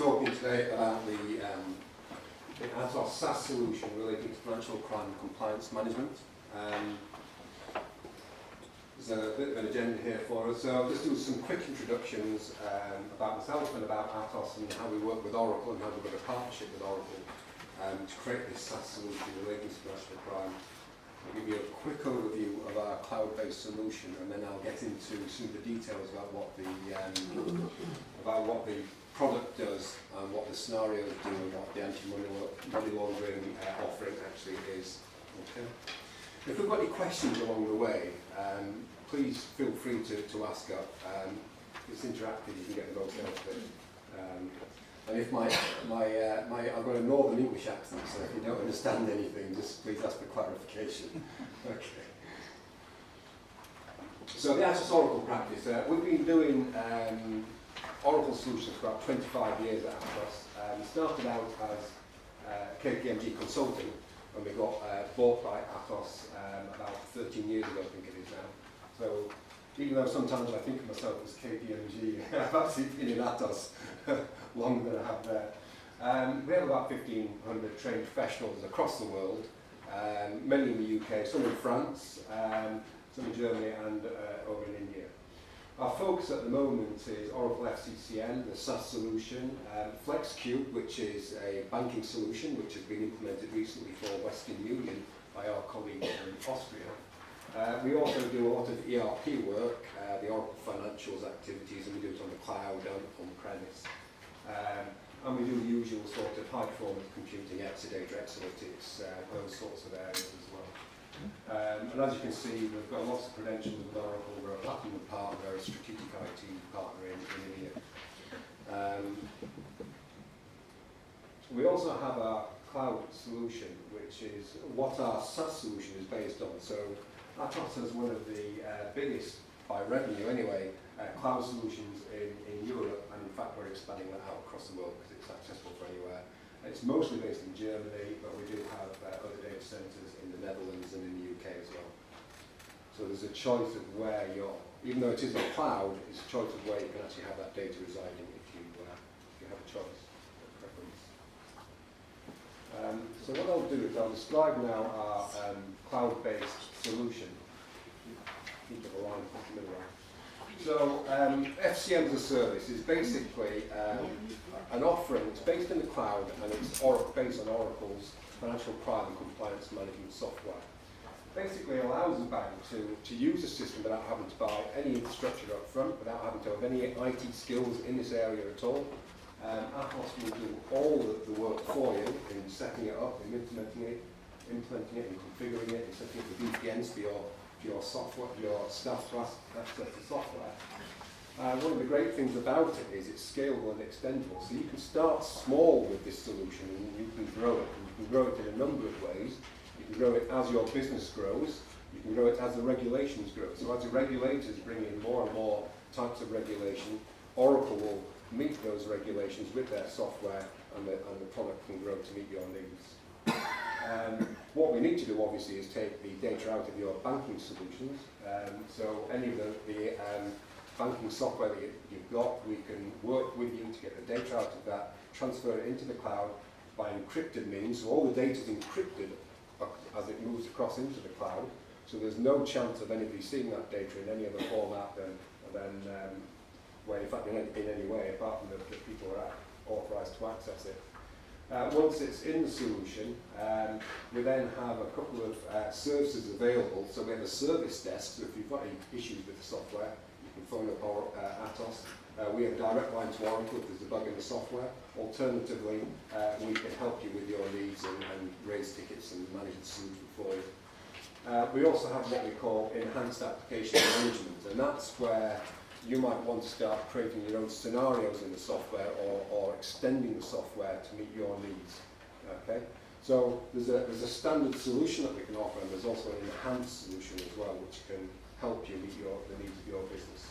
talking today about the Atos SaaS solution relating to financial crime and compliance management. There's a bit of an agenda here for us, so I'll just do some quick introductions about myself and about Atos and how we work with Oracle and how we've got a partnership with Oracle to create this SaaS solution relating to financial crime. I'll give you a quick overview of our cloud-based solution, and then I'll get into some of the details about what the product does and what the scenarios do and what the anti-money laundering offering actually is. Okay. If we've got any questions along the way, please feel free to ask up. It's interactive; you can get the most out of it. And if I've got a northern English accent, so if you don't understand anything, just please ask for clarification. Okay. So the Atos-Oracle practice, we've been doing Oracle solutions for about 25 years at Atos. We started out as KPMG Consulting, and we got bought by Atos about 13 years ago, I think it is now. So even though sometimes I think of myself as KPMG, I've actually been in Atos longer than I have there. We have about 1,500 trained professionals across the world, many in the UK, some in France, some in Germany, and over in India. Our focus at the moment is Oracle FCCM, the SaaS solution, FlexCube, which is a banking solution which has been implemented recently for Western Union by our colleagues in Austria. We also do a lot of ERP work, the Oracle Financials activities, and we do it on the cloud and on-premise. And we do the usual sort of high-performance computing, Exadata, Exalytics, those sorts of areas as well. And as you can see, we've got lots of credentials with Oracle. We're a platinum partner, a strategic IT partner in India. We also have our cloud solution, which is what our SaaS solution is based on. So Atos is one of the biggest, by revenue anyway, cloud solutions in Europe, and in fact we're expanding that out across the world because it's accessible for anywhere. It's mostly based in Germany, but we do have other data centres in the Netherlands and in the UK as well. So there's a choice of where even though it is a cloud, it's a choice of where you can actually have that data residing if you have a choice, a preference. So what I'll do is I'll describe now our cloud-based solution. Keep it aligned, So FCM as a service is basically an offering that's based in the cloud, and it's based on Oracle's financial crime and compliance management software. Basically allows the bank to use the system without having to buy any infrastructure up front, without having to have any IT skills in this area at all. Atos will do all of the work for you in setting it up, in implementing it, and configuring it, and setting up the VPNs for your software, for your staff to access the software. One of the great things about it is it's scalable and extendable. So you can start small with this solution and you can grow it. And you can grow it in a number of ways. You can grow it as your business grows. You can grow it as the regulations grow. So as the regulators bring in more and more types of regulation, Oracle will meet those regulations with their software, and the product can grow to meet your needs. What we need to do, obviously, is take the data out of your banking solutions. So any of the banking software that you've got, we can work with you to get the data out of that, transfer it into the cloud by encrypted means. So all the data is encrypted as it moves across into the cloud. So there's no chance of anybody seeing that data in any other format than in fact, in any way, apart from the people who are authorised to access it. Once it's in the solution, we then have a couple of services available. So we have a service desk, so if you've got any issues with the software, you can phone up Atos. We have direct line to Oracle if there's a bug in the software. Alternatively, we can help you with your needs and raise tickets and manage the solution for you. We also have what we call enhanced application management, and that's where you might want to start creating your own scenarios in the software or extending the software to meet your needs. Okay? So there's a standard solution that we can offer, and there's also an enhanced solution as well, which can help you meet the needs of your business.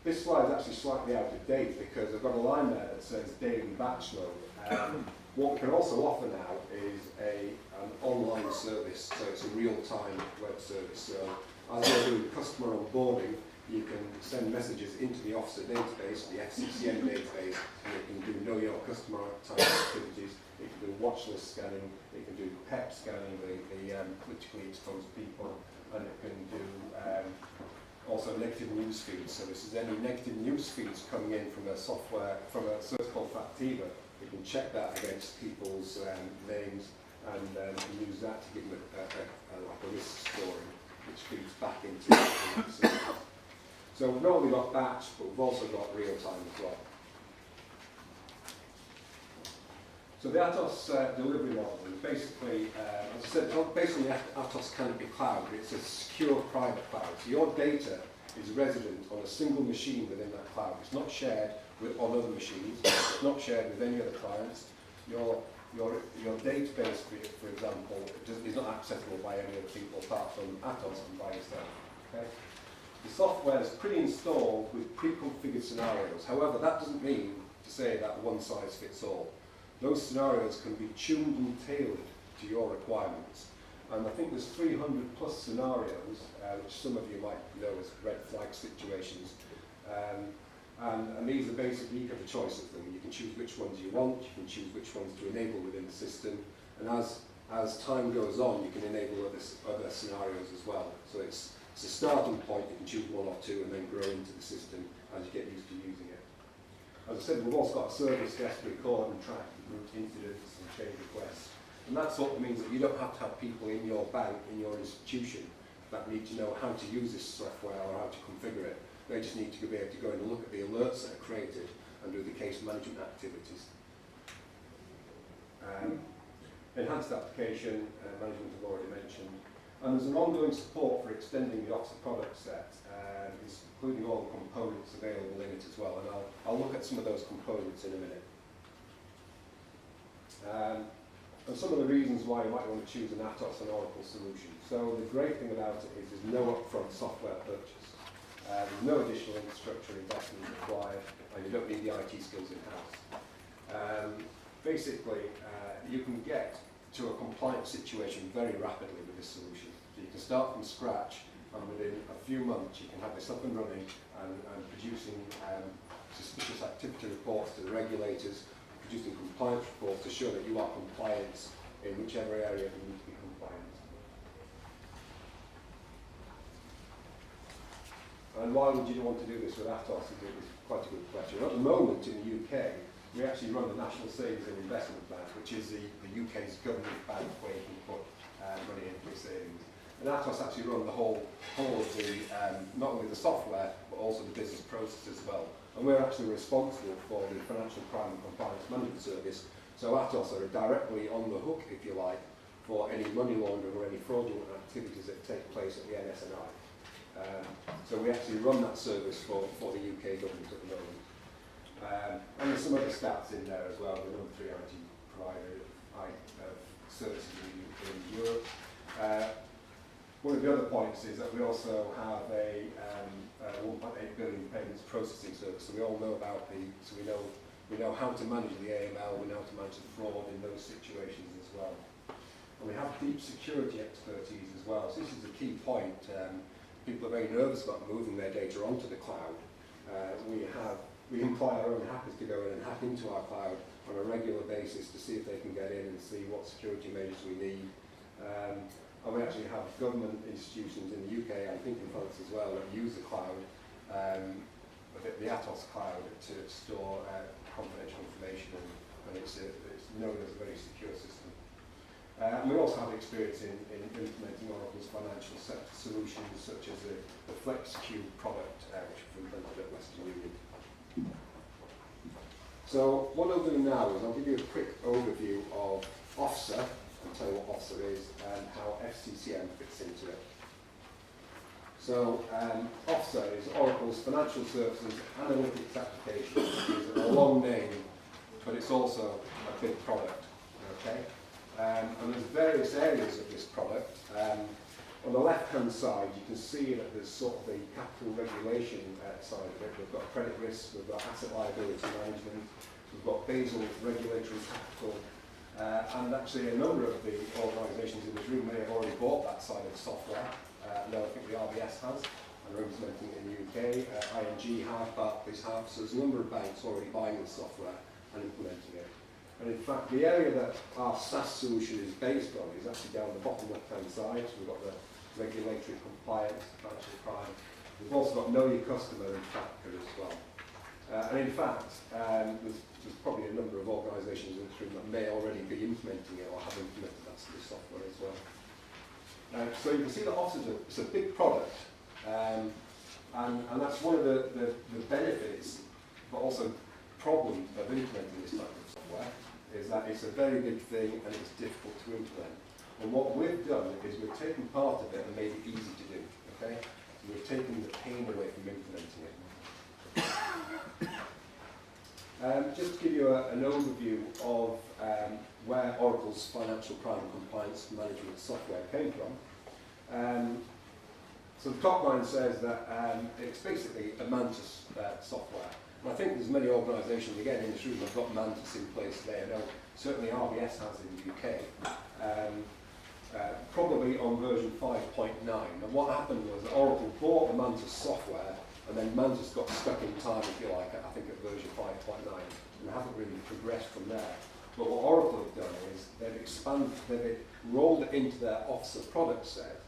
This slide is actually slightly out of date because I've got a line there that says daily batch load. What we can also offer now is an online service, so it's a real-time web service. So as we're doing customer onboarding, You can send messages into the officer database, the FCCM database, and it can do know your customer type activities. It can do watch list scanning. It can do PEP scanning, the politically exposed people, and it can do also negative news feeds. So this is any negative news feeds coming in from a software, from a service called Factiva. We can check that against people's names and use that to give them like a risk scoring, which feeds back into the system. So we've not only got batch, but we've also got real time as well. So the Atos delivery model is basically, as I said, based on the Atos Canopy Cloud, it's a secure private cloud. So your data is resident on a single machine within that cloud. It's not shared on other machines. It's not shared with any other clients. Your database, for example, is not accessible by any other people apart from Atos and by yourself. Okay? The software is pre-installed with pre-configured scenarios. However, that doesn't mean to say that one size fits all. Those scenarios can be tuned and tailored to your requirements. And I think there's 300 plus scenarios, which some of you might know as red flag situations. And these are basically, you have a choice of them. You can choose which ones you want, you can choose which ones to enable within the system. And as time goes on, you can enable other scenarios as well. So it's a starting point, you can choose one or two and then grow into the system as you get used to using it. As I said, we've also got a service desk to record and track route incidents and change requests. And that sort of means that you don't have to have people in your bank, in your institution, that need to know how to use this software or how to configure it. They just need to be able to go in and look at the alerts that are created and do the case management activities. Enhanced application management I've already mentioned. And there's an ongoing support for extending the Officer product set, including all the components available in it as well. And I'll look at some of those components in a minute. And some of the reasons why you might want to choose an Atos and Oracle solution. So the great thing about it is there's no upfront software purchase. There's no additional infrastructure investment required, and you don't need the IT skills in-house. Basically, you can get to a compliant situation very rapidly with this solution. So you can start from scratch, and within a few months you can have this up and running and producing suspicious activity reports to the regulators, producing compliance reports to show that you are compliant in whichever area you need to be compliant. And why would you want to do this with Atos? Is quite a good question. At the moment in the UK, we actually run the National Savings and Investment Bank, which is the UK's government bank where you can put money into your savings. And Atos actually run the whole of the, not only the software, but also the business process as well. And we're actually responsible for the Financial Crime and Compliance Management Service. So Atos are directly on the hook, if you like, for any money laundering or any fraudulent activities that take place at the NSNI. So we actually run that service for the UK government at the moment. And there's some other stats in there as well. We're number 3 IT provider of services in Europe. One of the other points is that we also have a 1.8 billion payments processing service. So we all know about so we know how to manage the AML, we know how to manage the fraud in those situations as well. And we have deep security expertise as well. So this is a key point. People are very nervous about moving their data onto the cloud. We employ our own hackers to go in and hack into our cloud on a regular basis to see if they can get in and see what security measures we need. And we actually have government institutions in the UK, I think in France as well, that use the cloud, the Atos cloud, to store confidential information, and it's known as a very secure system. And we also have experience in implementing Oracle's financial sector solutions, such as the FlexCube product, which we've implemented at Western Union. So what I'll do now is I'll give you a quick overview of OFSAA, and tell you what OFSAA is and how FCCM fits into it. So OFSAA is Oracle's Financial Services Analytics Application. It's a long name, but it's also a big product. Okay? And there's various areas of this product. On the left-hand side, you can see that there's sort of the capital regulation side of it. We've got credit risk, we've got asset liability management, we've got Basel regulatory capital, and actually a number of the organisations in this room may have already bought that side of the software. No, I think the RBS has. and are implementing it in the UK. ING have, Barclays have, so there's a number of banks already buying the software and implementing it. And in fact, the area that our SaaS solution is based on is actually down the bottom left-hand side. So we've got the regulatory compliance, financial crime. We've also got know your customer and factor as well. And in fact, there's probably a number of organisations in this room that may already be implementing it or have implemented that software as well. So you can see that it's a big product, and that's one of the benefits, but also problems of implementing this type of software, is that it's a very big thing and it's difficult to implement. And what we've done is we've taken part of it and made it easy to do, okay? So we've taken the pain away from implementing it. Just to give you an overview of where Oracle's financial crime and compliance management software came from. So the top line says that it's basically a Mantis software. And I think there's many organisations, again, in this room that have got Mantis in place today. I know certainly RBS has in the UK. Probably on version 5.9. And what happened was that Oracle bought the Mantis software, and then Mantis got stuck in time, if you like, I think at version 5.9, and haven't really progressed from there. But what Oracle have done is they've rolled it into their Officer product set,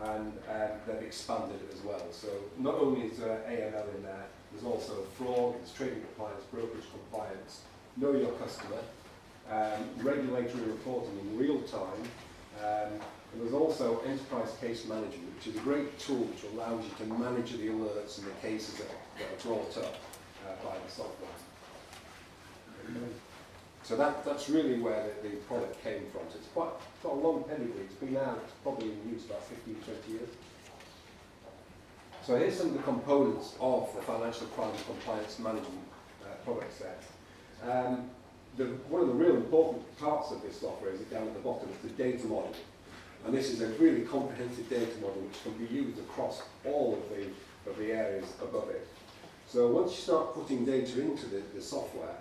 and they've expanded it as well. So not only is there AML in there, there's also fraud, there's trading compliance, brokerage compliance, know your customer, regulatory reporting in real time, and there's also enterprise case management, which is a great tool which allows you to manage the alerts and the cases that are brought up by the software. So that's really where the product came from. So it's quite a long pedigree. It's been out, it's probably in use about 15, 20 years. So here's some of the components of the financial crime and compliance management product set. One of the real important parts of this software is down at the bottom, it's the data model. And this is a really comprehensive data model which can be used across all of the areas above it. So once you start putting data into the software,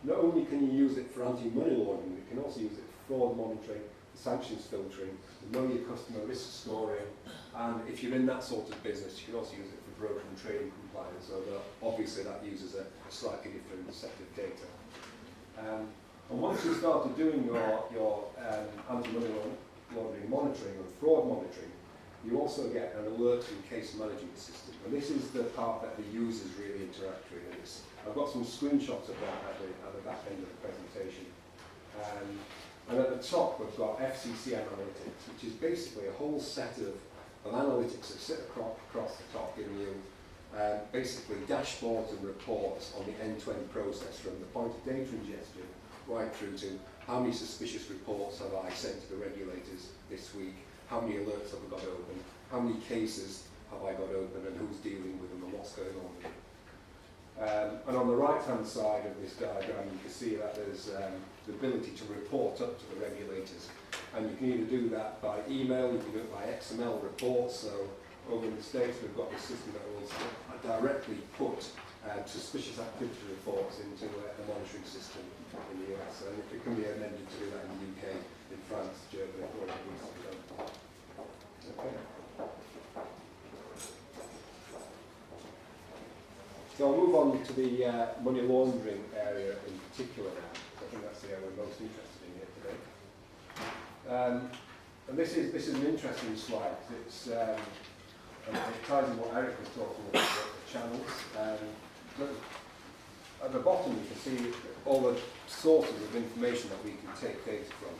not only can you use it for anti-money laundering, you can also use it for fraud monitoring, sanctions filtering, know your customer risk scoring, and if you're in that sort of business, you can also use it for broker and trading compliance, although obviously that uses a slightly different set of data. And once you started doing your anti-money laundering monitoring and fraud monitoring, you also get an alert and case management system. And this is the part that the users really interact with. I've got some screenshots of that at the back end of the presentation. And at the top, we've got FCCM Analytics, which is basically a whole set of analytics that sit across the top, giving you basically dashboards and reports on the end-to-end process, from the point of data ingestion right through to how many suspicious reports have I sent to the regulators this week, how many alerts have I got open, how many cases have I got open, and who's dealing with them and what's going on with them. And on the right-hand side of this diagram, you can see that there's the ability to report up to the regulators. And you can either do that by email, you can do it by XML reports. So over in the States, we've got this system that will directly put suspicious activity reports into the monitoring system in the US. And it can be amended to do that in the UK, in France, Germany, or in the Okay. So I'll move on to the money laundering area in particular now. I think that's the area we're most interested in here today. And this is an interesting slide. It's and it ties in what Eric was talking about, the channels. At the bottom you can see all the sources of information that we can take data from.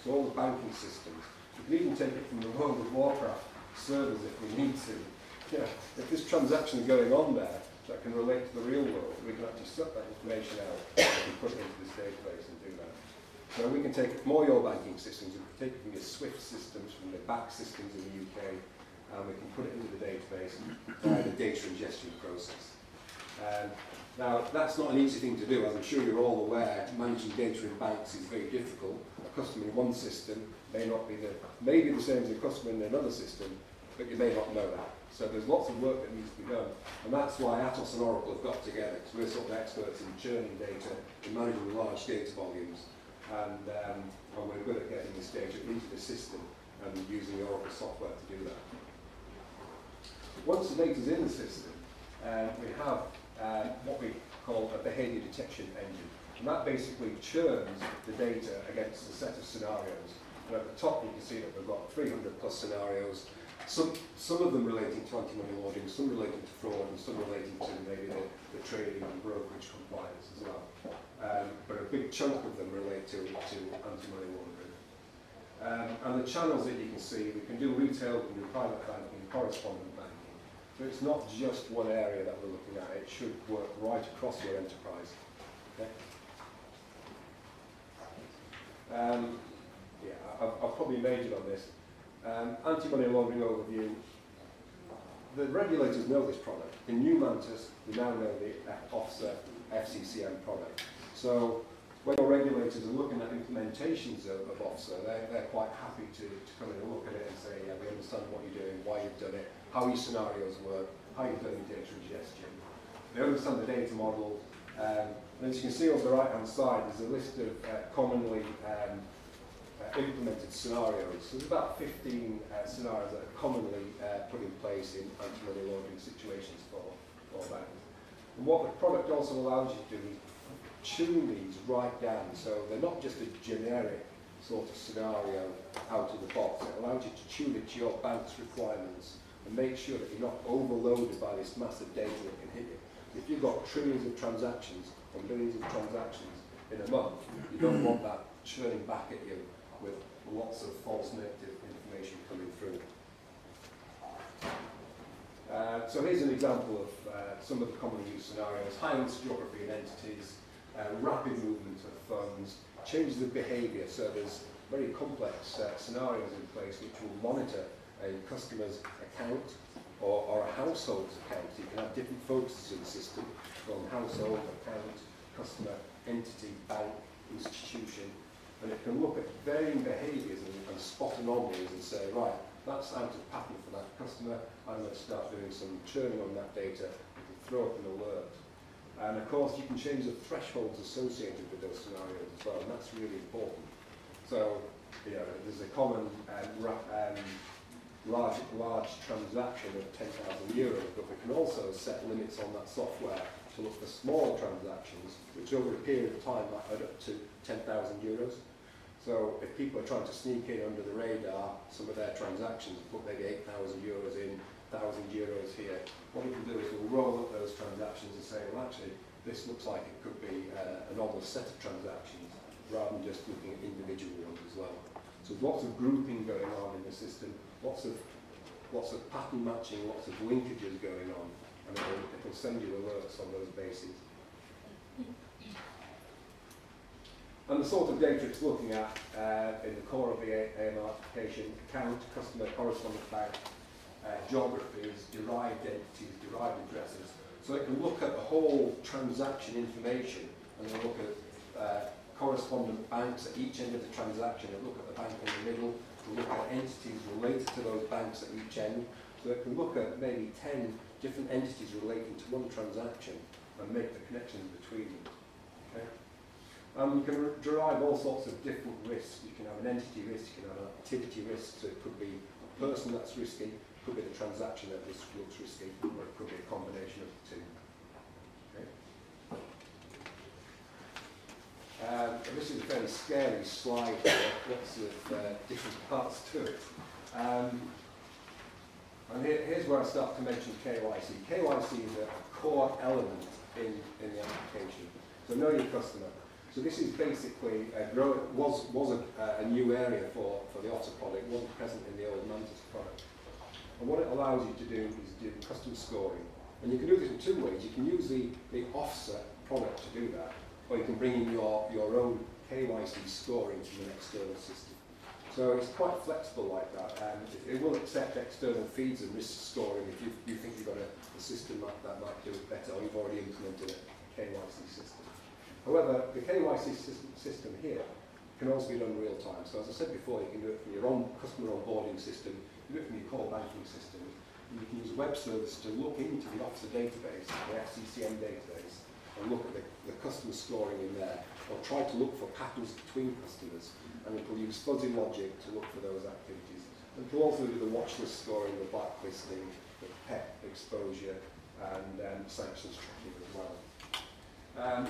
So all the banking systems. We can even take it from the World of Warcraft servers if we need to. Yeah, if this transaction is going on there that can relate to the real world, we can actually suck that information out and put it into this database and do that. So we can take it from all your banking systems, we can take it from your SWIFT systems, from the back systems in the UK, and we can put it into the database via the data ingestion process. Now, that's not an easy thing to do, as I'm sure you're all aware. Managing data in banks is very difficult. A customer in one system may be the same as a customer in another system, but you may not know that. So there's lots of work that needs to be done, and that's why Atos and Oracle have got together, because we're sort of experts in churning data, in managing large data volumes, and we're good at getting this data into the system and using the Oracle software to do that. Once the data's in the system, we have what we call a behaviour detection engine. And that basically churns the data against a set of scenarios. And at the top you can see that we've got 300 plus scenarios, some of them relating to anti-money laundering, some relating to fraud, and some relating to maybe the trading and brokerage compliance as well. But a big chunk of them relate to anti-money laundering. And the channels that you can see, we can do retail, we can do private banking, correspondent banking. So it's not just one area that we're looking at, it should work right across your enterprise. Okay? I've probably majored on this. Anti-money laundering overview. The regulators know this product. In new Mantis, we now know the OFSAA FCCM product. So when your regulators are looking at implementations of OFSAA, they're quite happy to come in and look at it and say, yeah, we understand what you're doing, why you've done it, how your scenarios work, how you've done your data ingestion. They understand the data model. And as you can see on the right-hand side, there's a list of commonly implemented scenarios. So there's about 15 scenarios that are commonly put in place in anti-money laundering situations for banks. And what the product also allows you to do is tune these right down, so they're not just a generic sort of scenario out of the box. It allows you to tune it to your bank's requirements and make sure that you're not overloaded by this massive data that can hit you. If you've got trillions of transactions or millions of transactions in a month, you don't want that churning back at you with lots of false negative information coming through. So here's an example of some of the commonly used scenarios: high geography and entities, rapid movement of funds, changes of behaviour. So there's very complex scenarios in place which will monitor a customer's account or a household's account. So you can have different focuses in the system, from household, account, customer, entity, bank, institution, and it can look at varying behaviours and spot anomalies and say, right, that's out of pattern for that customer, I'm going to start doing some churning on that data, you can throw up an alert. And of course you can change the thresholds associated with those scenarios as well, and that's really important. So, you know, there's a common large transaction of €10,000, but we can also set limits on that software to look for smaller transactions, which over a period of time might add up to €10,000. So if people are trying to sneak in under the radar, some of their transactions, put maybe €8,000 in, €1,000 here, what we can do is we'll roll up those transactions and say, well actually, this looks like it could be a normal set of transactions, rather than just looking at individual ones as well. So lots of grouping going on in the system, lots of pattern matching, lots of linkages going on, and it'll send you alerts on those bases. And the sort of data it's looking at in the core of the AMR application: account, customer, correspondent bank, geographies, derived entities, derived addresses. So it can look at the whole transaction information, and then look at correspondent banks at each end of the transaction, and look at the bank in the middle, and look at entities related to those banks at each end. So it can look at maybe 10 different entities relating to one transaction and make the connections between them. Okay? You can derive all sorts of different risks. You can have an entity risk, you can have an activity risk, so it could be a person that's risky, it could be the transaction that looks risky, or it could be a combination of the two. Okay. This is a fairly scary slide here, lots of different parts to it. And here's where I start to mention KYC. KYC is a core element in the application. So know your customer. So this is basically was a new area for the OFSAA product. It wasn't present in the old Mantis product. And what it allows you to do is do custom scoring. And you can do this in two ways. You can use the OFSAA product to do that, or you can bring in your own KYC scoring from an external system. So it's quite flexible like that, and it will accept external feeds and risk scoring if you think you've got a system like that might do it better, or you've already implemented a KYC system. However, the KYC system here can also be done real time. So as I said before, you can do it from your own customer onboarding system, you can do it from your core banking system, and you can use a web service to look into the OFSAA database, the FCCM database, and look at the customer scoring in there, or try to look for patterns between customers. And it will use fuzzy logic to look for those activities. And it will also do the watch list scoring, the blacklisting, the PEP exposure, and sanctions tracking as well.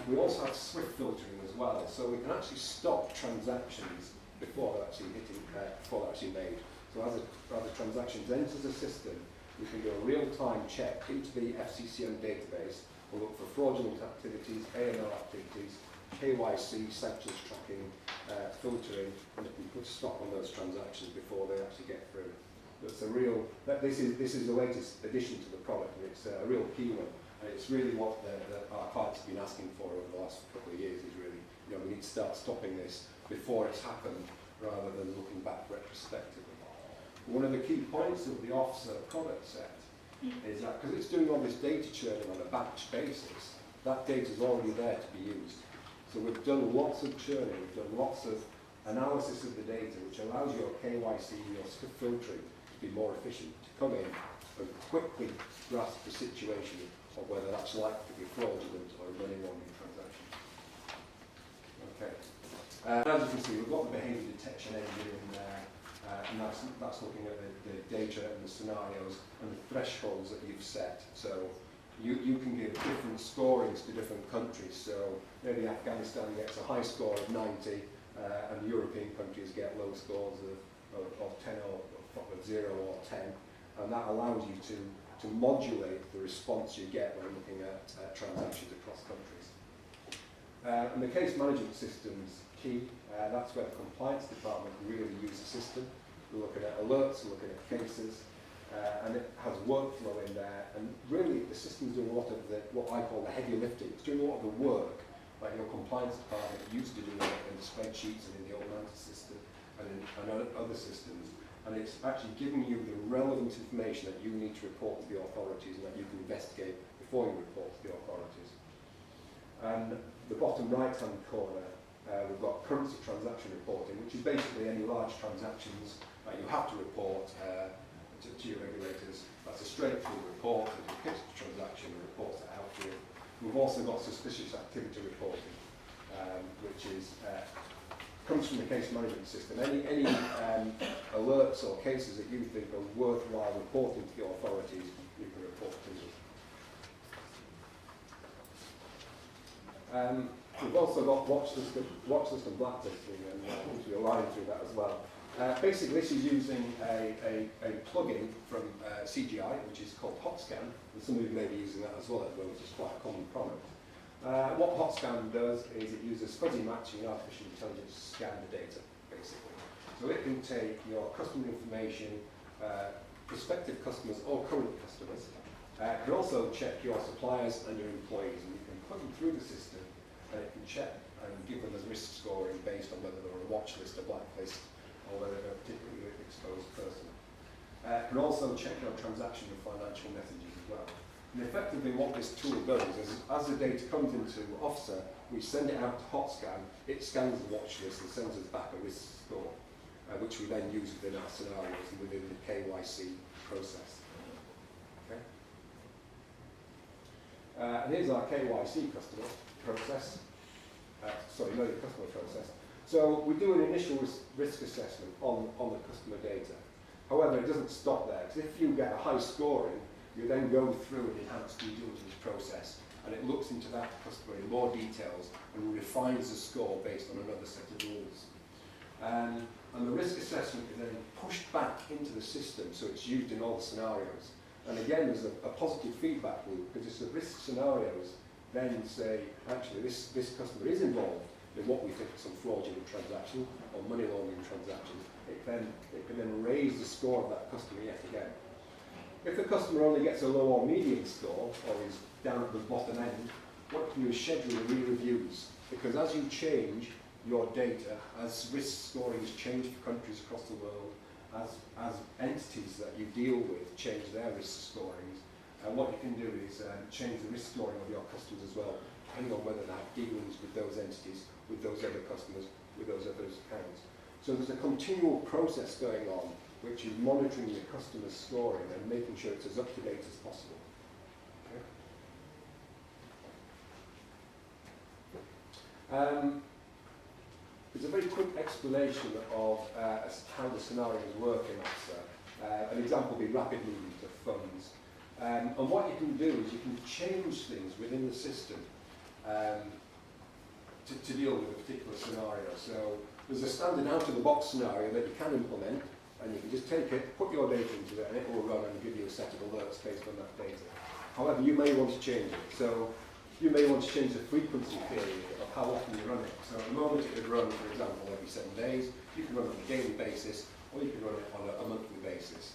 We also have swift filtering as well, so we can actually stop transactions before they're actually made. So as a transaction enters the system, we can do a real-time check into the FCCM database. We'll look for fraudulent activities, AML activities, KYC, sanctions tracking, filtering, and it can put a stop on those transactions before they actually get through. That's a real. This is the latest addition to the product, and it's a real key one. And it's really what our clients have been asking for over the last couple of years. Is really, we need to start stopping this before it's happened, rather than looking back retrospectively. One of the key points of the OFSAA product set is that because it's doing all this data churning on a batch basis, that data is already there to be used. So we've done lots of churning, we've done lots of analysis of the data, which allows your KYC, your filtering to be more efficient, to come in and quickly grasp the situation of whether that's likely to be fraudulent or a money laundering transaction. Okay. As you can see, we've got the behaviour detection engine in there, and that's looking at the data and the scenarios and the thresholds that you've set. So you can give different scorings to different countries. So maybe Afghanistan gets a high score of 90, and European countries get low scores of 10 or 0 or 10, and that allows you to modulate the response you get when looking at transactions across countries. And the case management system's key. That's where the compliance department really use the system. We're looking at alerts, we're looking at cases, and it has workflow in there. And really, the system's doing a lot of what I call the heavy lifting. It's doing a lot of the work like your compliance department used to do in the spreadsheets and in the old Mantis system and in other systems. And it's actually giving you the relevant information that you need to report to the authorities and that you can investigate before you report to the authorities. And the bottom right-hand corner, we've got currency transaction reporting, which is basically any large transactions that you have to report to your regulators. That's a straight-through report, and you pick the transaction and report it out to you. We've also got suspicious activity reporting, which comes from the case management system. Any alerts or cases that you think are worthwhile reporting to the authorities, you can report to them. We've also got watch list and blacklisting, and we'll line through that as well. Basically, this is using a plugin from CGI, which is called HotScan, and some of you may be using that as well at the moment, which is quite a common product. What HotScan does is it uses fuzzy matching and artificial intelligence to scan the data, basically. So it can take your customer information, prospective customers or current customers. It can also check your suppliers and your employees, and you can put them through the system, and it can check and give them a risk scoring based on whether they're on a watch list, a blacklist, or whether they're a particularly exposed person. It can also check your transaction and financial messages as well. And effectively what this tool does is, as the data comes into OFSAA, we send it out to HotScan, it scans the watch list and sends us back a risk score, which we then use within our scenarios and within the KYC process. Okay. And here's our KYC customer process. Know your customer process. So we do an initial risk assessment on the customer data. However, it doesn't stop there, because if you get a high scoring, you then go through an enhanced due diligence process, and it looks into that customer in more details and refines the score based on another set of rules. And the risk assessment is then pushed back into the system, so it's used in all the scenarios. And again, there's a positive feedback loop, because it's the risk scenarios then say, actually, this customer is involved in what we think is some fraudulent transaction or money laundering transaction. It can then raise the score of that customer yet again. If the customer only gets a low or medium score, or is down at the bottom end, what you can do is schedule re-reviews. Because as you change your data, as risk scorings change for countries across the world, as entities that you deal with change their risk scorings, what you can do is change the risk scoring of your customers as well, depending on whether they have dealings with those entities, with those other customers, with those other accounts. So there's a continual process going on, which is monitoring your customer's scoring and making sure it's as up to date as possible. Okay. There's a very quick explanation of how the scenarios work in OFSAA. An example would be rapid movement of funds. And what you can do is you can change things within the system to deal with a particular scenario. So there's a standard out-of-the-box scenario that you can implement, and you can just take it, put your data into it, and it will run and give you a set of alerts based on that data. However, you may want to change it. So you may want to change the frequency period of how often you run it. So at the moment it would run, for example, every 7 days. You can run it on a daily basis, or you can run it on a monthly basis.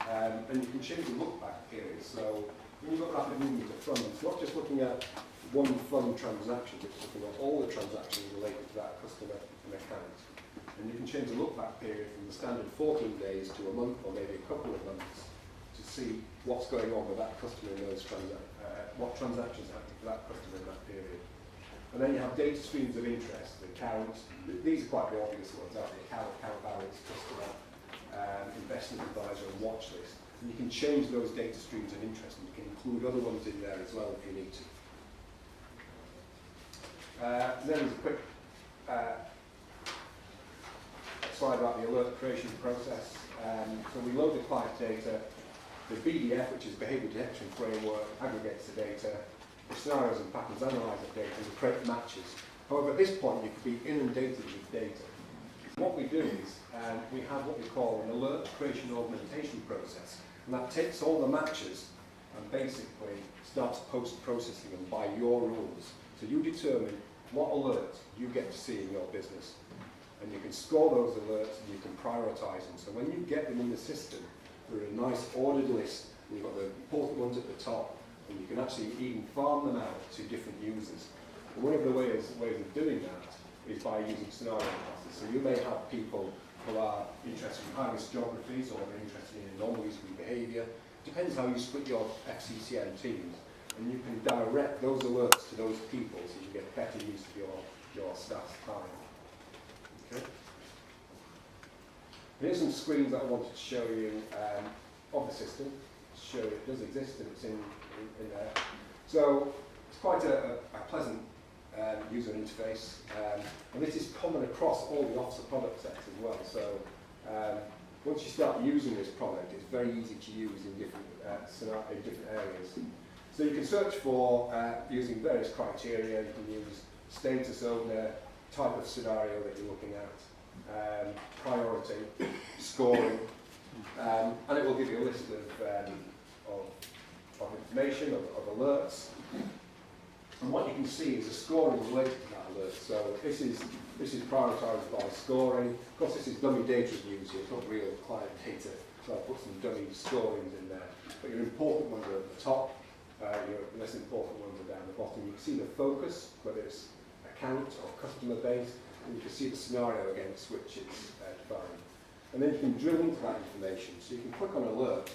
And you can change the look-back period. So when you've got rapid movement of funds, it's not just looking at one fund transaction, it's looking at all the transactions related to that customer and account. And you can change the look-back period from the standard 14 days to a month or maybe a couple of months to see what's going on with that customer in those what transactions are happening for that customer in that period. And then you have data streams of interest, accounts. These are quite the obvious ones, aren't they? Account balance, customer, investment advisor, and watch list. And you can change those data streams of interest, and you can include other ones in there as well if you need to. Then there's a quick slide about the alert creation process. So we load the client data. The BDF, which is Behavior Detection Framework, aggregates the data. The scenarios and patterns analyze the data and create matches. However, at this point, you could be inundated with data. What we do is we have what we call an alert creation augmentation process. And that takes all the matches and basically starts post-processing them by your rules. So you determine what alerts you get to see in your business. And you can score those alerts and you can prioritize them. So when you get them in the system, they're a nice ordered list, and you've got the important ones at the top, and you can actually even farm them out to different users. And one of the ways of doing that is by using scenario classes. So you may have people who are interested in high-risk geographies, or they're interested in anomalies in behaviour. Depends how you split your FCCM teams, and you can direct those alerts to those people so you get better use of your staff's time. Okay. Here's some screens that I wanted to show you of the system, to show it does exist and it's in there. So it's quite a pleasant user interface, and this is common across all the officer product sets as well. So once you start using this product, it's very easy to use in different areas. So you can search for using various criteria. You can use status owner, type of scenario that you're looking at, priority, scoring, and it will give you a list of information, of alerts. And what you can see is a scoring related to that alert. So this is prioritised by scoring. Of course, this is dummy data used here, it's not real client data, so I'll put some dummy scorings in there. But your important ones are at the top, your less important ones are down the bottom. You can see the focus, whether it's account or customer base, and you can see the scenario against which it's defined. And then you can drill into that information. So you can click on alert,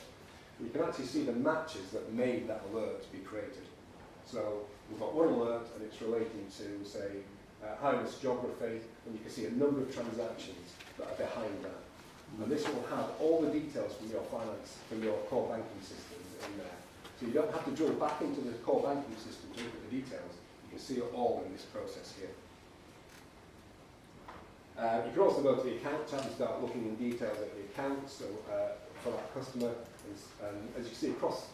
and you can actually see the matches that made that alert be created. So we've got one alert, and it's relating to, say, high-risk geography, and you can see a number of transactions that are behind that. And this will have all the details from your core banking system in there. So you don't have to drill back into the core banking system to look at the details. You can see it all in this process here. You can also go to the account tab and start looking in detail at the account, so for that customer. And as you can see across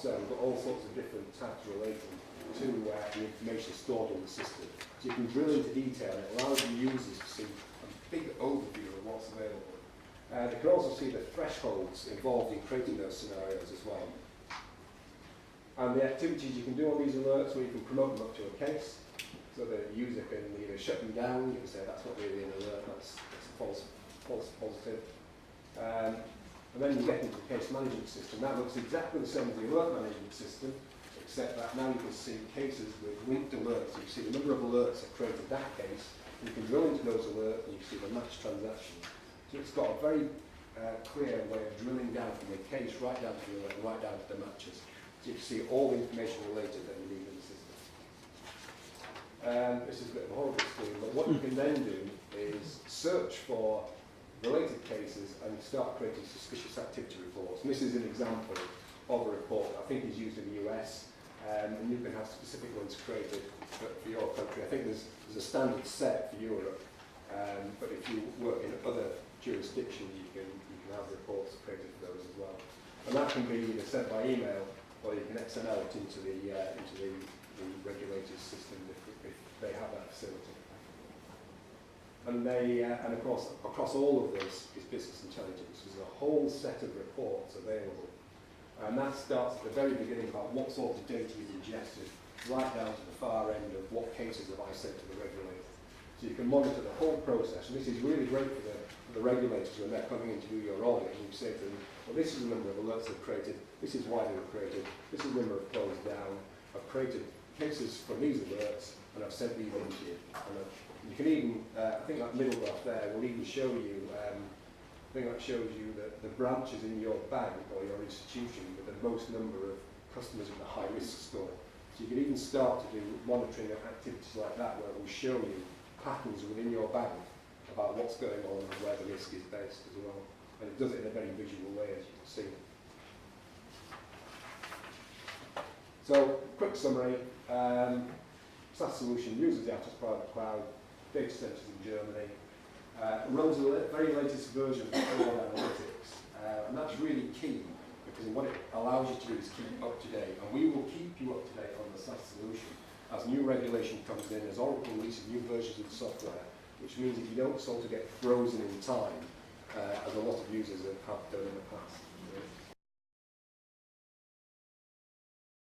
there, we've got all sorts of different tabs relating to the information stored in the system. So you can drill into detail, and it allows the users to see a big overview of what's available. They can also see the thresholds involved in creating those scenarios as well. And the activities you can do on these alerts, where you can promote them up to a case, so the user can either shut them down, you can say that's not really an alert, that's a false positive. And then you get into the case management system. That looks exactly the same as the alert management system, except that now you can see cases with linked alerts. You can see the number of alerts that created that case, and you can drill into those alerts and you can see the match transaction. So it's got a very clear way of drilling down from the case right down to the alert and right down to the matches. So you can see all the information related that you need in the system. This is a bit of a horrible screen, but what you can then do is search for related cases and start creating suspicious activity reports. And this is an example of a report that I think is used in the US, and you can have specific ones created for your country. I think there's a standard set for Europe, but if you work in other jurisdictions, you can have reports created for those as well. And And that can be either sent by email or you can XML it into the regulators' system if they have that facility. And and of course, across all of this is business intelligence. There's a whole set of reports available. And that starts at the very beginning about what sort of data is ingested, right down to the far end of what cases have I sent to the regulator. So you can monitor the whole process, and this is really great for the regulators when they're coming in to do your audit, and you say to them, well, this is the number of alerts they've created, this is why they were created, this is the number of closed down, I've created cases from these alerts, and I've sent these in to you. And you can even, I think that middle graph there will even show you, I think that shows you that the branches in your bank or your institution with the most number of customers with a high risk score. So you can even start to do monitoring of activities like that where it will show you patterns within your bank about what's going on and where the risk is based as well. And it does it in a very visual way, as you can see. So, quick summary. SaaS solution uses the Atos-Oracle cloud, data centers in Germany, runs the very latest version of Analytics, and that's really key because what it allows you to do is keep up to date, and we will keep you up to date on the SaaS solution as new regulation comes in, as Oracle releases new versions of the software, which means that you don't sort of get frozen in time, as a lot of users have done in the past.